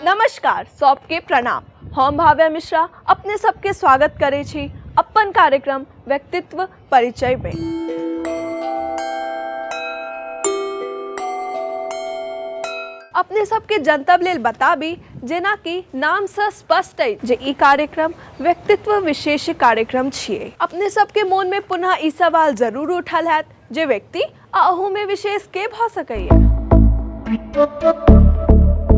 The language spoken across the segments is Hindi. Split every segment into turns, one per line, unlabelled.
नमस्कार, सबके प्रणाम। हम भाव्या मिश्रा अपने सबके स्वागत करे छी अपन कार्यक्रम व्यक्तित्व परिचय में। अपने सबके जनतब लेल बताबी जेना कि नाम से स्पष्ट है जे ई कार्यक्रम व्यक्तित्व विशेष कार्यक्रम छिए। अपने सबके मन में पुनः ई सवाल जरूर उठल हैत जे व्यक्ति आ अहू में विशेष के भ सकैया।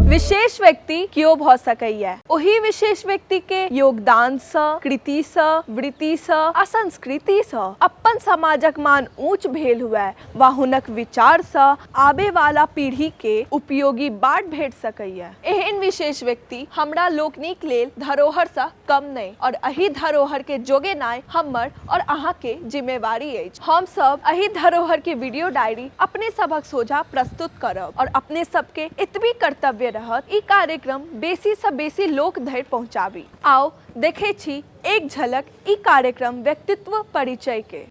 विशेष व्यक्ति क्यों भ सकैया? ओही विशेष व्यक्ति के योगदान सँ, कृति सँ, वृत्ति सँ आ संस्कृति सँ अपन समाजक मान ऊंच भेल हुए वा हुनक विचार सँ आबे वाला पीढ़ी के उपयोगी बाट भेट सकैया। एहन विशेष व्यक्ति हमरा लोकनिक लेल धरोहर सँ कम नहीं और अही धरोहर के जोगेनाय हमर और अहाँ के जिम्मेवारी अछि। हम सब अही धरोहर के वीडियो डायरी अपने सबक सोझा प्रस्तुत करब और अपने सबके इतबी कर्तव्य ई कार्यक्रम बेसी से बेसी लोक धरि पहुंचाबी। आओ देखे छी एक झलक ई कार्यक्रम व्यक्तित्व परिचय के।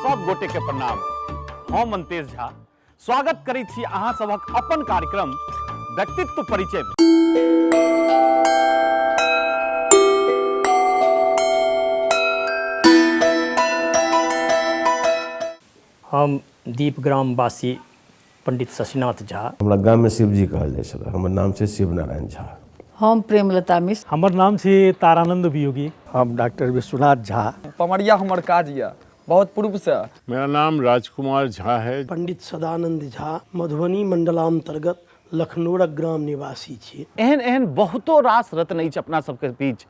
सब गोटे के प्रणाम। हम मंतेश झा स्वागत करै छी अहाँ सबक अपन कार्यक्रम व्यक्तित्व परिचय में।
हम दीप ग्राम वासी पंडित शशिनाथ झा।
हमरा गाम में शिवजी कहल जाय छल। हमर नाम छै शिव नारायण झा।
हम प्रेमलता मिश्र।
हमर नाम छै तारानंद वियोगी।
हम डॉक्टर विश्वनाथ झा।
पमरिया हमर काज यऽ बहुत पूर्व से।
मेरा नाम राजकुमार झा है।
पंडित सदानंद झा मधुबनी मंडलांतर्गत लखनौर ग्राम निवासी छी।
एहन बहुतो रास रत्न अछि अपना सबके बीच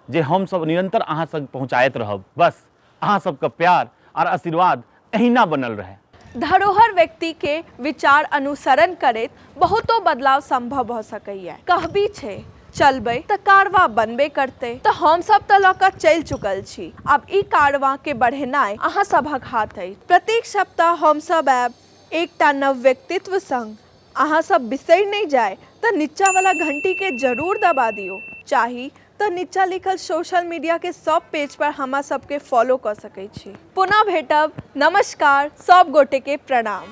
जे हम सब निरंतर अहाँ सब पहुँचाइत रहब। बस अहाँ सबके प्यार और आशीर्वाद एहिना बनल रहे।
धरोहर व्यक्ति के विचार अनुसरण करैत बहुतो बदलाव संभव भ सकैया। कहबी छै चलबे त कारवा बनबे करते, तो हम सब त लऽ कऽ चलि चुकल छी। अब ई कारवा के बढ़ेनाय अहाँ सभक हाथ है। प्रत्येक सप्ताह हम सब आब एकटा नव व्यक्तित्व संग। अहाँ सब बिसरि नहीं जाए तो नीचा वाला घंटी के जरूर दबा दियो। चाही तो नीचा लिखल सोशल मीडिया के सब पेज पर हमरा सबके फॉलो कर सकै छी। पुनः भेटब। नमस्कार, सब गोटे के प्रणाम।